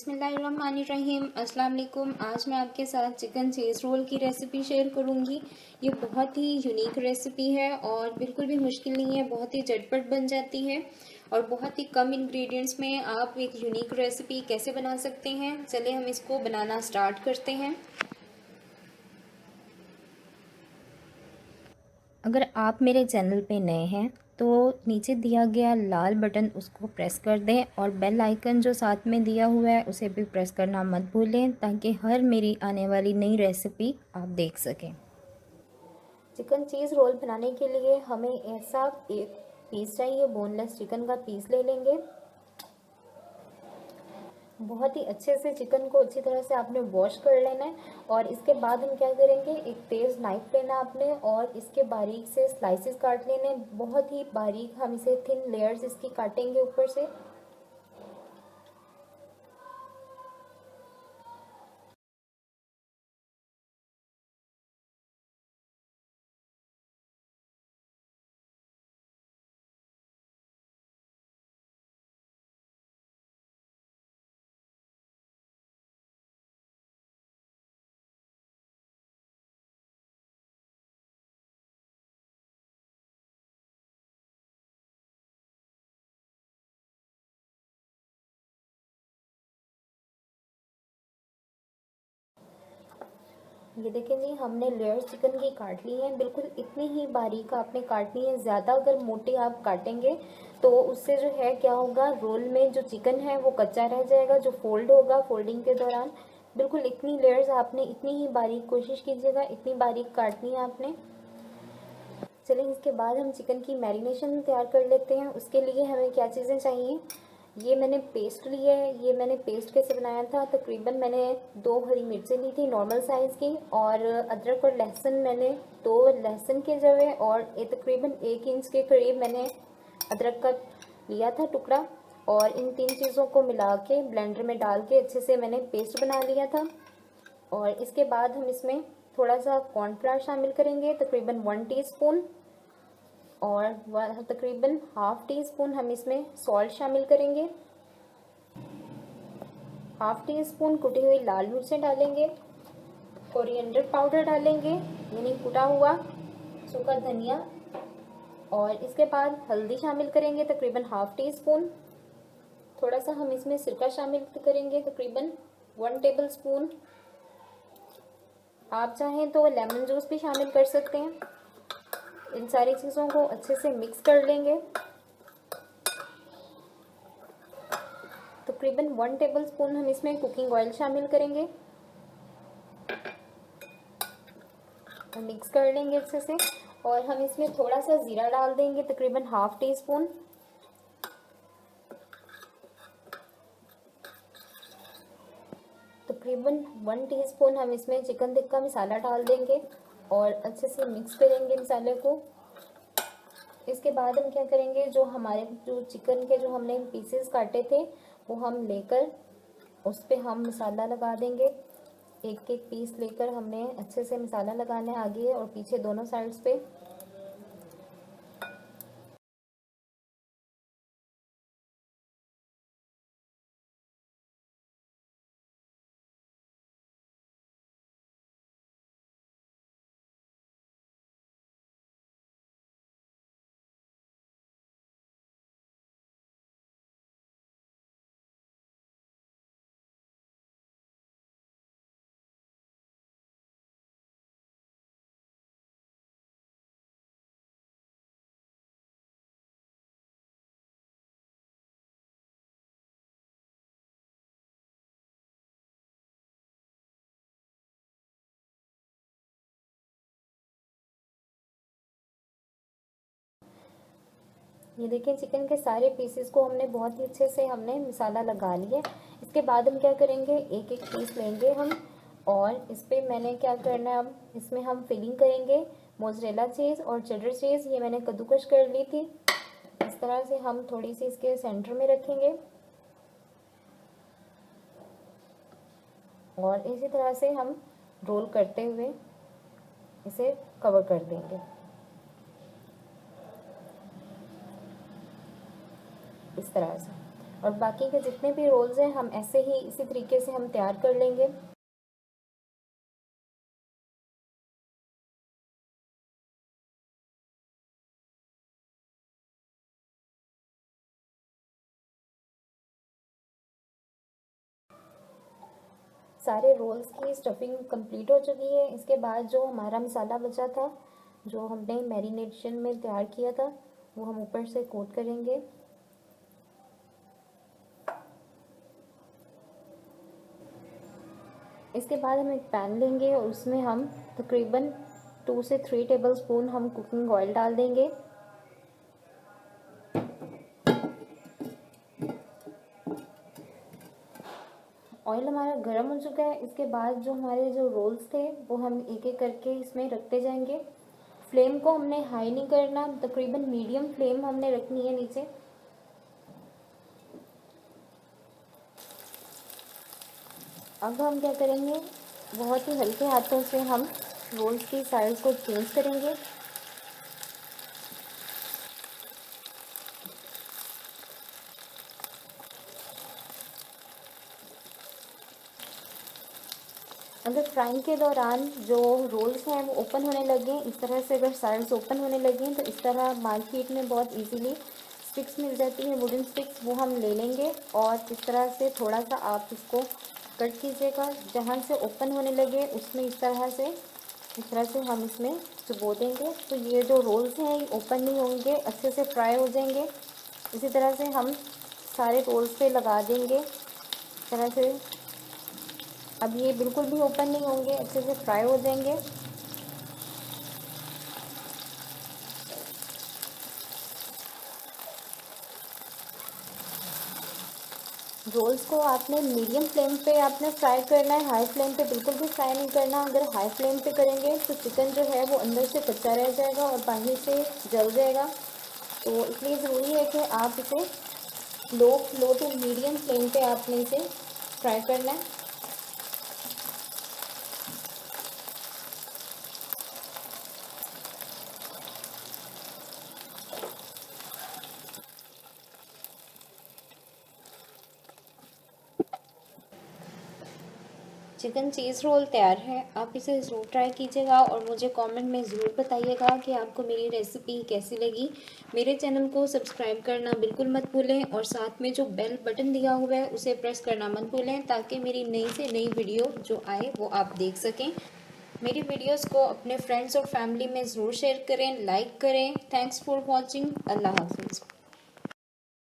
बिस्मिल्लाहिर्रहमानिर्रहीम। अस्सलाम वालेकुम। आज मैं आपके साथ चिकन चीज़ रोल की रेसिपी शेयर करूंगी। ये बहुत ही यूनिक रेसिपी है और बिल्कुल भी मुश्किल नहीं है, बहुत ही झटपट बन जाती है और बहुत ही कम इंग्रेडिएंट्स में आप एक यूनिक रेसिपी कैसे बना सकते हैं। चलिए हम इसको बनाना स्टार्ट करते हैं। अगर आप मेरे चैनल पे नए हैं तो नीचे दिया गया लाल बटन उसको प्रेस कर दें और बेल आइकन जो साथ में दिया हुआ है उसे भी प्रेस करना मत भूलें ताकि हर मेरी आने वाली नई रेसिपी आप देख सकें। चिकन चीज़ रोल बनाने के लिए हमें ऐसा एक पीस चाहिए, बोनलेस चिकन का पीस ले लेंगे। बहुत ही अच्छे से चिकन को अच्छी तरह से आपने वॉश कर लेना है और इसके बाद हम क्या करेंगे, एक तेज़ नाइफ लेना आपने और इसके बारीक से स्लाइसेस काट लेने। बहुत ही बारीक हम इसे थिन लेयर्स इसकी काटेंगे ऊपर से। ये देखें जी, हमने लेयर्स चिकन की काट ली है। बिल्कुल इतनी ही बारीक आपने काटनी है, ज़्यादा अगर मोटे आप काटेंगे तो उससे जो है क्या होगा, रोल में जो चिकन है वो कच्चा रह जाएगा, जो फोल्ड होगा फोल्डिंग के दौरान। बिल्कुल इतनी लेयर्स आपने इतनी ही बारीक कोशिश कीजिएगा, इतनी बारीक काटनी है आपने। चलिए इसके बाद हम चिकन की मैरिनेशन तैयार कर लेते हैं। उसके लिए हमें क्या चीज़ें चाहिए, ये मैंने पेस्ट लिया है। ये मैंने पेस्ट कैसे बनाया था, तकरीबन मैंने 2 हरी मिर्चें ली थी नॉर्मल साइज़ की, और अदरक और लहसुन मैंने 2 लहसुन के जवे और तकरीबन 1 इंच के करीब मैंने अदरक का लिया था टुकड़ा। और इन 3 चीज़ों को मिला के ब्लेंडर में डाल के अच्छे से मैंने पेस्ट बना लिया था। और इसके बाद हम इसमें थोड़ा सा कॉर्नफ्लावर शामिल करेंगे, तकरीबन 1 टीस्पून, और तकरीबन ½ टीस्पून हम इसमें सॉल्ट शामिल करेंगे। ½ टीस्पून कुटी हुई लाल मिर्चें डालेंगे, कोरिएंडर पाउडर डालेंगे यानी कुटा हुआ सूखा धनिया, और इसके बाद हल्दी शामिल करेंगे तकरीबन ½ टीस्पून। थोड़ा सा हम इसमें सिरका शामिल करेंगे, तकरीबन 1 टेबल स्पून। आप चाहें तो लेमन जूस भी शामिल कर सकते हैं। इन सारी चीज़ों को अच्छे से मिक्स कर लेंगे। तकरीबन 1 टेबल स्पून हम इसमें कुकिंग ऑयल शामिल करेंगे और मिक्स कर लेंगे अच्छे से। और हम इसमें थोड़ा सा ज़ीरा डाल देंगे, तकरीबन ½ टीस्पून। तकरीबन 1 टीस्पून हम इसमें चिकन टिक्का मसाला डाल देंगे और अच्छे से मिक्स करेंगे मसाले को। इसके बाद हम क्या करेंगे, जो चिकन के जो हमने पीसेस काटे थे वो हम लेकर उस पर हम मसाला लगा देंगे। एक एक पीस लेकर हमने अच्छे से मसाला लगाना है आगे और पीछे दोनों साइड्स पे। ये देखिए, चिकन के सारे पीसेस को हमने बहुत ही अच्छे से हमने मसाला लगा लिया। इसके बाद हम क्या करेंगे, एक एक पीस लेंगे हम और इस पर मैंने क्या करना है, अब इसमें हम फिलिंग करेंगे मोज़रेला चीज़ और चेडर चीज़। ये मैंने कद्दूकश कर ली थी। इस तरह से हम थोड़ी सी इसके सेंटर में रखेंगे और इसी तरह से हम रोल करते हुए इसे कवर कर देंगे इस तरह से। और बाकी के जितने भी रोल्स हैं हम ऐसे ही इसी तरीके से हम तैयार कर लेंगे। सारे रोल्स की स्टफिंग कंप्लीट हो चुकी है। इसके बाद जो हमारा मसाला बचा था, जो हमने मैरिनेशन में तैयार किया था, वो हम ऊपर से कोट करेंगे। इसके बाद हम एक पैन लेंगे और उसमें हम तकरीबन 2 से 3 टेबलस्पून हम कुकिंग ऑयल डाल देंगे। ऑयल हमारा गर्म हो चुका है। इसके बाद जो हमारे जो रोल्स थे वो हम एक एक करके इसमें रखते जाएंगे। फ्लेम को हमने हाई नहीं करना, तकरीबन मीडियम फ्लेम हमने रखनी है नीचे। अब हम क्या करेंगे, बहुत ही हल्के हाथों से हम रोल्स की साइज़ को चेंज करेंगे। अगर फ्राइंग के दौरान जो रोल्स हैं वो ओपन होने लगे, इस तरह से अगर साइड्स ओपन होने लगे तो इस तरह मार्केट में बहुत इजीली स्टिक्स मिल जाती हैं, वुडन स्टिक्स, वो हम ले लेंगे और इस तरह से थोड़ा सा आप इसको कट कीजिएगा। जहाँ से ओपन होने लगे उसमें इस तरह से हम इसमें चुबो देंगे। तो ये जो रोल्स हैं ये ओपन नहीं होंगे, अच्छे से फ्राई हो जाएंगे। इसी तरह से हम सारे रोल्स पे लगा देंगे इस तरह से। अब ये बिल्कुल भी ओपन नहीं होंगे, अच्छे से फ्राई हो जाएंगे। रोल्स को आपने मीडियम फ्लेम पे आपने फ्राई करना है, हाई फ्लेम पे बिल्कुल भी फ्राई नहीं करना। अगर हाई फ्लेम पे करेंगे तो चिकन जो है वो अंदर से कच्चा रह जाएगा और बाहर से जल जाएगा। तो इसलिए ज़रूरी है कि आप इसे लो टू मीडियम फ्लेम पे आपने इसे फ्राई करना है। चिकन चीज़ रोल तैयार है। आप इसे ज़रूर ट्राई कीजिएगा और मुझे कमेंट में ज़रूर बताइएगा कि आपको मेरी रेसिपी कैसी लगी। मेरे चैनल को सब्सक्राइब करना बिल्कुल मत भूलें और साथ में जो बेल बटन दिया हुआ है उसे प्रेस करना मत भूलें, ताकि मेरी नई से नई वीडियो जो आए वो आप देख सकें। मेरी वीडियोस को अपने फ्रेंड्स और फैमिली में ज़रूर शेयर करें, लाइक करें। Thanks for watching. अल्लाह हाफिज़।